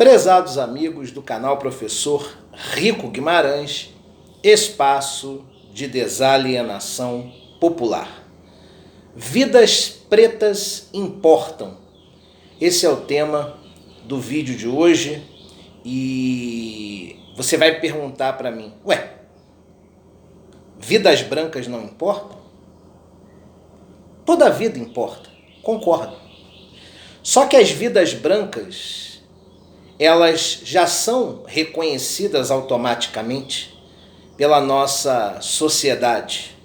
Prezados amigos do canal Professor Rico Guimarães, espaço de desalienação popular. Vidas pretas importam. Esse é o tema do vídeo de hoje e você vai perguntar para mim, vidas brancas não importam? Toda vida importa, concordo. Só que as vidas brancas, elas já são reconhecidas automaticamente pela nossa sociedade.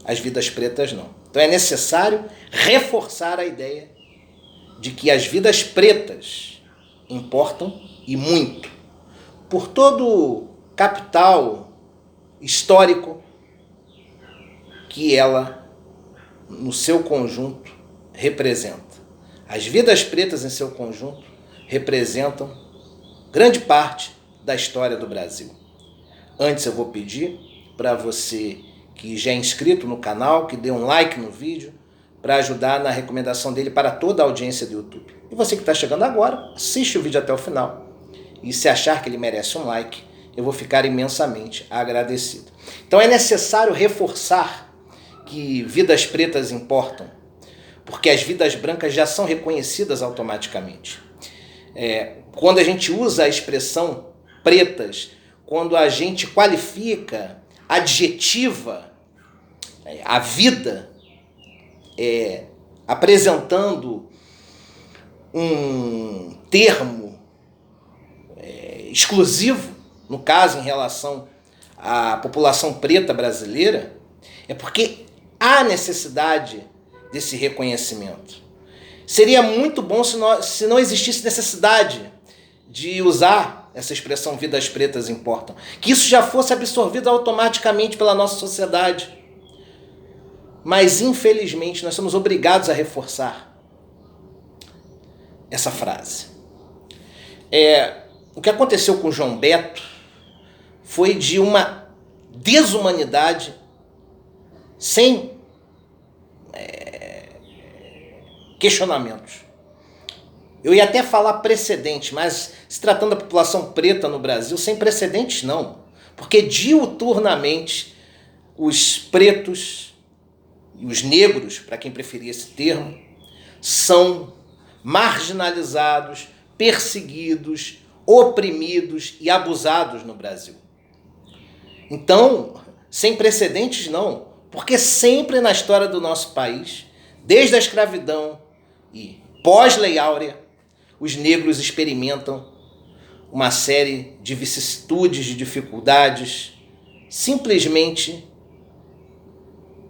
As vidas pretas não. Então é necessário reforçar a ideia de que as vidas pretas importam e muito. Por todo o capital histórico que ela, no seu conjunto, representa. As vidas pretas em seu conjunto representam grande parte da história do Brasil. Antes eu vou pedir para você que já é inscrito no canal, que dê um like no vídeo, para ajudar na recomendação dele para toda a audiência do YouTube. E você que está chegando agora, assiste o vídeo até o final. E se achar que ele merece um like, eu vou ficar imensamente agradecido. Então é necessário reforçar que vidas pretas importam, porque as vidas brancas já são reconhecidas automaticamente. Quando a gente usa a expressão pretas, quando a gente qualifica, adjetiva a vida, apresentando um termo exclusivo, no caso em relação à população preta brasileira, é porque há necessidade desse reconhecimento. Seria muito bom se não existisse necessidade de usar essa expressão vidas pretas importam, que isso já fosse absorvido automaticamente pela nossa sociedade. Mas, infelizmente, nós somos obrigados a reforçar essa frase. O que aconteceu com João Beto foi de uma desumanidade sem questionamentos. Eu ia até falar precedente, mas se tratando da população preta no Brasil, sem precedentes não. Porque diuturnamente os pretos e os negros, para quem preferir esse termo, são marginalizados, perseguidos, oprimidos e abusados no Brasil. Então, sem precedentes não, porque sempre na história do nosso país, desde a escravidão e pós-Lei Áurea, os negros experimentam uma série de vicissitudes, de dificuldades, simplesmente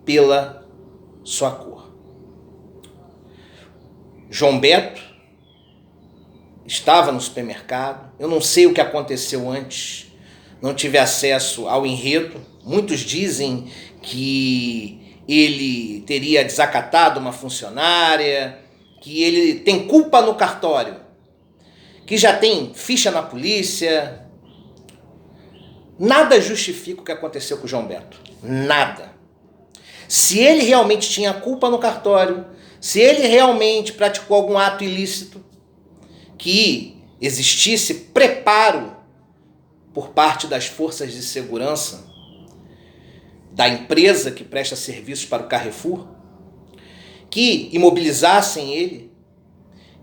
pela sua cor. João Beto estava no supermercado, eu não sei o que aconteceu antes, não tive acesso ao enredo. Muitos dizem que ele teria desacatado uma funcionária, que ele tem culpa no cartório, que já tem ficha na polícia. Nada justifica o que aconteceu com o João Beto. Nada. Se ele realmente tinha culpa no cartório, se ele realmente praticou algum ato ilícito, que existisse preparo por parte das forças de segurança da empresa que presta serviços para o Carrefour, que imobilizassem ele,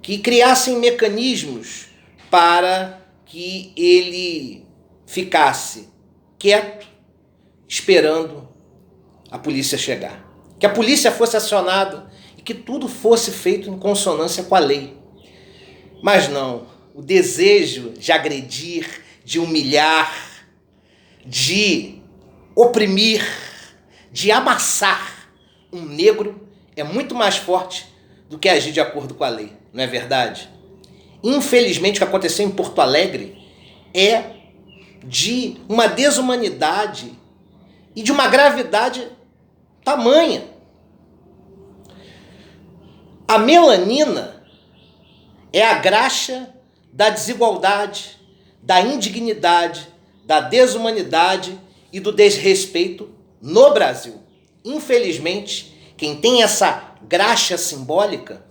que criassem mecanismos para que ele ficasse quieto, esperando a polícia chegar. Que a polícia fosse acionada e que tudo fosse feito em consonância com a lei. Mas não, o desejo de agredir, de humilhar, de oprimir, de amassar um negro é muito mais forte do que agir de acordo com a lei, não é verdade? Infelizmente, o que aconteceu em Porto Alegre é de uma desumanidade e de uma gravidade tamanha. A melanina é a graxa da desigualdade, da indignidade, da desumanidade e do desrespeito no Brasil. Infelizmente, quem tem essa graxa simbólica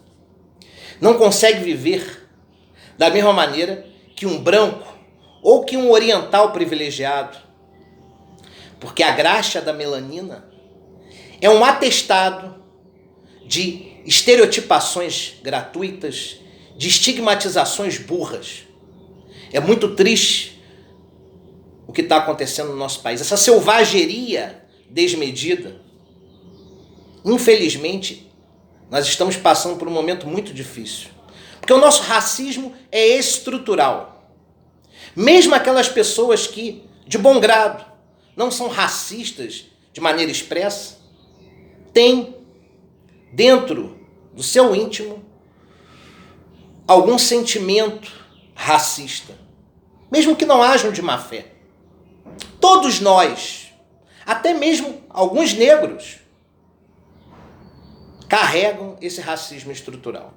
não consegue viver da mesma maneira que um branco ou que um oriental privilegiado. Porque a graxa da melanina é um atestado de estereotipações gratuitas, de estigmatizações burras. É muito triste o que está acontecendo no nosso país. Essa selvageria desmedida. Infelizmente, nós estamos passando por um momento muito difícil. Porque o nosso racismo é estrutural. Mesmo aquelas pessoas que, de bom grado, não são racistas de maneira expressa, têm dentro do seu íntimo algum sentimento racista. Mesmo que não hajam de má fé. Todos nós, até mesmo alguns negros, carregam esse racismo estrutural.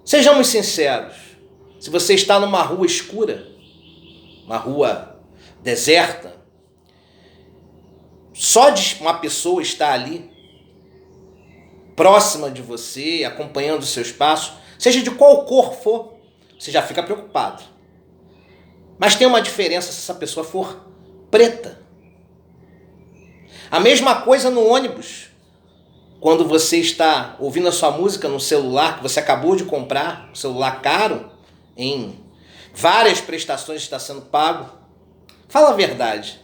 Sejamos sinceros, se você está numa rua escura, uma rua deserta, só de uma pessoa estar ali, próxima de você, acompanhando os seus passos, seja de qual cor for, você já fica preocupado. Mas tem uma diferença se essa pessoa for preta. A mesma coisa no ônibus. Quando você está ouvindo a sua música no celular, que você acabou de comprar, um celular caro, em várias prestações está sendo pago. Fala a verdade.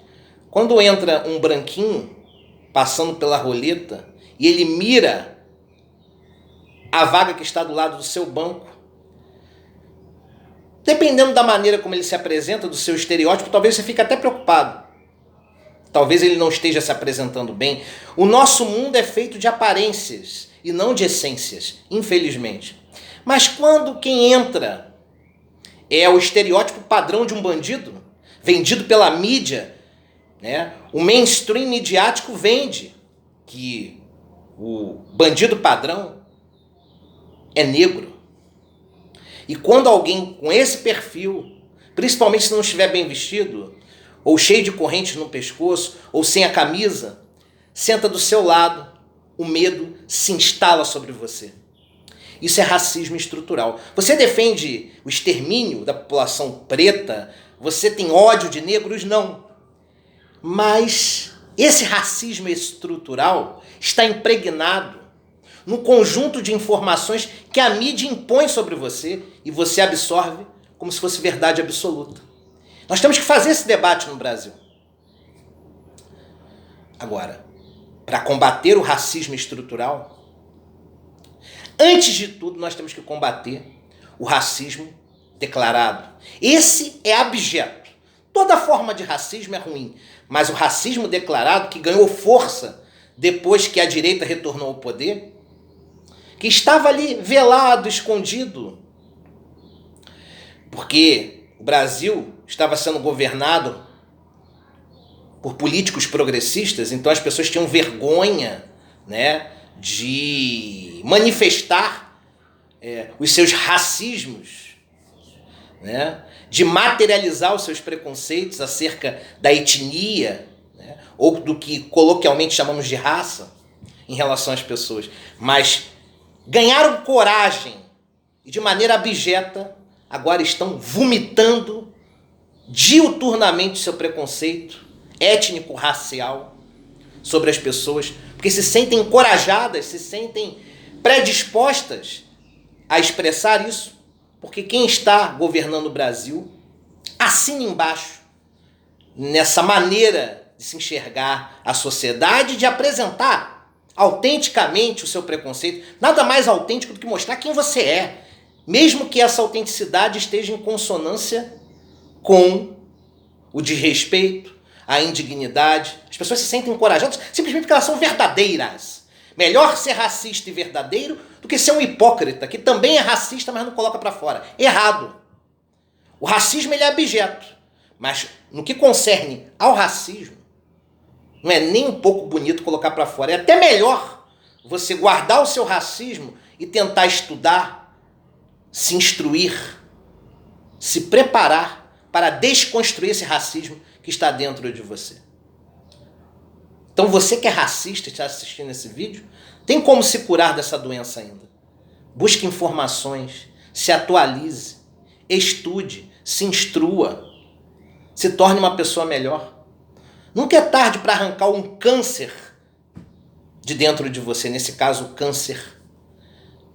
Quando entra um branquinho passando pela roleta e ele mira a vaga que está do lado do seu banco, dependendo da maneira como ele se apresenta, do seu estereótipo, talvez você fique até preocupado. Talvez ele não esteja se apresentando bem. O nosso mundo é feito de aparências e não de essências, infelizmente. Mas quando quem entra é o estereótipo padrão de um bandido, vendido pela mídia, né? O mainstream midiático vende que o bandido padrão é negro. E quando alguém com esse perfil, principalmente se não estiver bem vestido, ou cheio de correntes no pescoço, ou sem a camisa, senta do seu lado, o medo se instala sobre você. Isso é racismo estrutural. Você defende o extermínio da população preta? Você tem ódio de negros? Não. Mas esse racismo estrutural está impregnado no conjunto de informações que a mídia impõe sobre você e você absorve como se fosse verdade absoluta. Nós temos que fazer esse debate no Brasil. Agora, para combater o racismo estrutural, antes de tudo nós temos que combater o racismo declarado. Esse é abjeto. Toda forma de racismo é ruim, mas o racismo declarado, que ganhou força depois que a direita retornou ao poder, que estava ali velado, escondido, porque o Brasil estava sendo governado por políticos progressistas, então as pessoas tinham vergonha, né, de manifestar os seus racismos, né, de materializar os seus preconceitos acerca da etnia, né, ou do que coloquialmente chamamos de raça em relação às pessoas. Mas ganharam coragem e de maneira abjeta agora estão vomitando diuturnamente seu preconceito étnico-racial sobre as pessoas, porque se sentem encorajadas, se sentem predispostas a expressar isso, porque quem está governando o Brasil assina embaixo nessa maneira de se enxergar a sociedade, de apresentar autenticamente o seu preconceito. Nada mais autêntico do que mostrar quem você é, mesmo que essa autenticidade esteja em consonância com o desrespeito, a indignidade. As pessoas se sentem encorajadas simplesmente porque elas são verdadeiras. Melhor ser racista e verdadeiro do que ser um hipócrita, que também é racista, mas não coloca para fora. Errado. O racismo ele é abjeto, mas no que concerne ao racismo, não é nem um pouco bonito colocar para fora. É até melhor você guardar o seu racismo e tentar estudar, se instruir, se preparar para desconstruir esse racismo que está dentro de você. Então você que é racista e está assistindo esse vídeo, tem como se curar dessa doença ainda. Busque informações, se atualize, estude, se instrua, se torne uma pessoa melhor. Nunca é tarde para arrancar um câncer de dentro de você, nesse caso, o câncer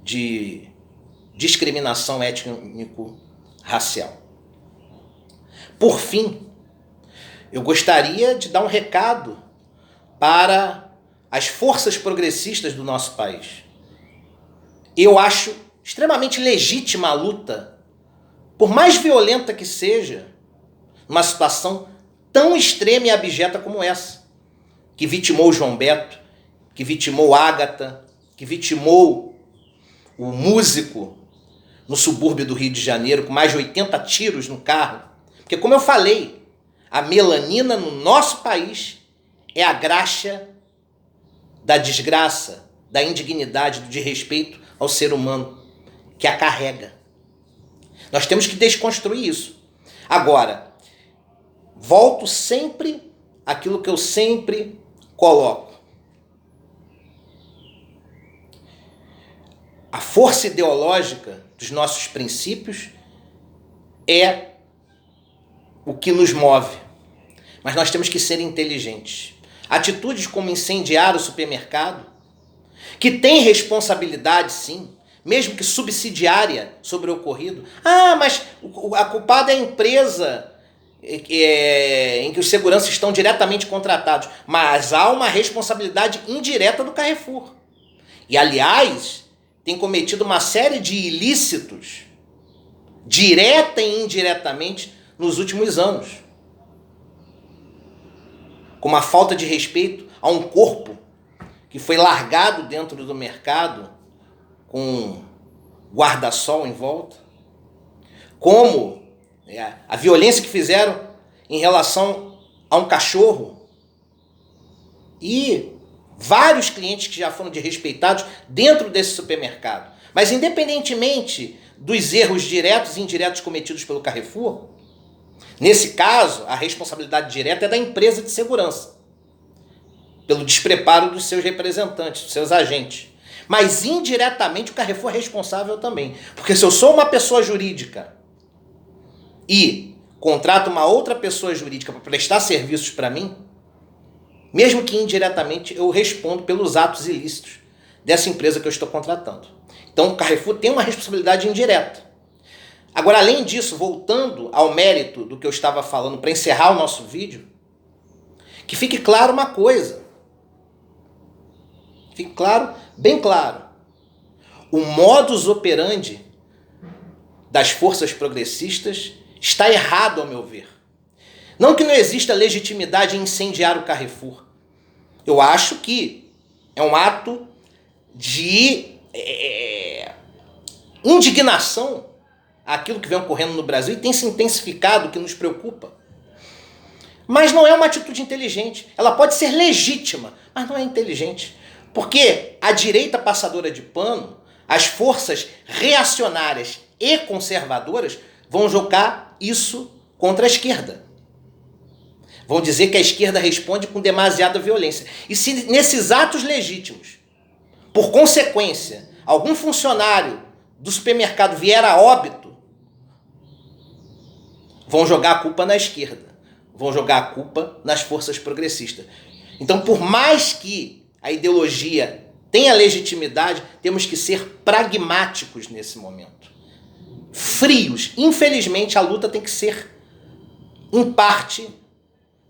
de discriminação étnico-racial. Por fim, eu gostaria de dar um recado para as forças progressistas do nosso país. Eu acho extremamente legítima a luta, por mais violenta que seja, numa situação tão extrema e abjeta como essa, que vitimou João Beto, que vitimou Ágata, que vitimou o músico no subúrbio do Rio de Janeiro, com mais de 80 tiros no carro. Porque, como eu falei, a melanina no nosso país é a graxa da desgraça, da indignidade, do desrespeito ao ser humano, que a carrega. Nós temos que desconstruir isso. Agora, volto sempre àquilo que eu sempre coloco. A força ideológica dos nossos princípios é o que nos move. Mas nós temos que ser inteligentes. Atitudes como incendiar o supermercado, que tem responsabilidade, sim, mesmo que subsidiária sobre o ocorrido. Ah, mas a culpada é a empresa em que os seguranças estão diretamente contratados. Mas há uma responsabilidade indireta do Carrefour. E, aliás, tem cometido uma série de ilícitos, direta e indiretamente, nos últimos anos. Com uma falta de respeito a um corpo que foi largado dentro do mercado com guarda-sol em volta. Como a violência que fizeram em relação a um cachorro. E vários clientes que já foram desrespeitados dentro desse supermercado. Mas independentemente dos erros diretos e indiretos cometidos pelo Carrefour, nesse caso, a responsabilidade direta é da empresa de segurança, pelo despreparo dos seus representantes, dos seus agentes. Mas indiretamente o Carrefour é responsável também. Porque se eu sou uma pessoa jurídica e contrato uma outra pessoa jurídica para prestar serviços para mim, mesmo que indiretamente eu respondo pelos atos ilícitos dessa empresa que eu estou contratando. Então o Carrefour tem uma responsabilidade indireta. Agora, além disso, voltando ao mérito do que eu estava falando para encerrar o nosso vídeo, que fique claro uma coisa. Fique claro, bem claro. O modus operandi das forças progressistas está errado, ao meu ver. Não que não exista legitimidade em incendiar o Carrefour. Eu acho que é um ato de indignação àquilo que vem ocorrendo no Brasil e tem se intensificado, o que nos preocupa. Mas não é uma atitude inteligente. Ela pode ser legítima, mas não é inteligente. Porque a direita passadora de pano, as forças reacionárias e conservadoras vão jogar isso contra a esquerda. Vão dizer que a esquerda responde com demasiada violência. E se nesses atos legítimos, por consequência, algum funcionário do supermercado vier a óbito, vão jogar a culpa na esquerda. Vão jogar a culpa nas forças progressistas. Então, por mais que a ideologia tenha legitimidade, temos que ser pragmáticos nesse momento. Frios. Infelizmente, a luta tem que ser, em parte,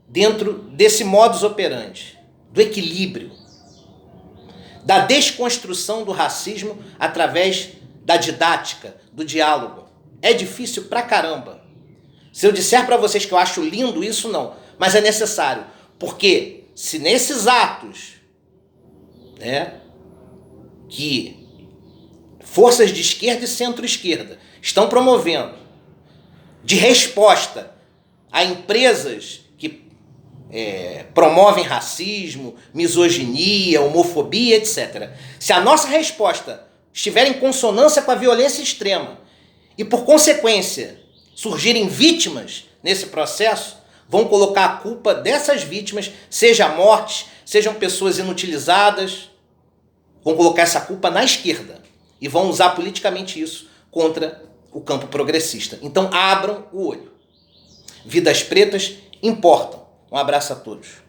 dentro desse modus operandi, do equilíbrio, da desconstrução do racismo através da didática, do diálogo. É difícil pra caramba. Se eu disser para vocês que eu acho lindo isso, não. Mas é necessário. Porque se nesses atos, que forças de esquerda e centro-esquerda estão promovendo, de resposta a empresas que promovem racismo, misoginia, homofobia, etc. Se a nossa resposta estiver em consonância com a violência extrema e, por consequência, surgirem vítimas nesse processo, vão colocar a culpa dessas vítimas, seja mortes, sejam pessoas inutilizadas, vão colocar essa culpa na esquerda e vão usar politicamente isso contra o campo progressista. Então abram o olho. Vidas pretas importam. Um abraço a todos.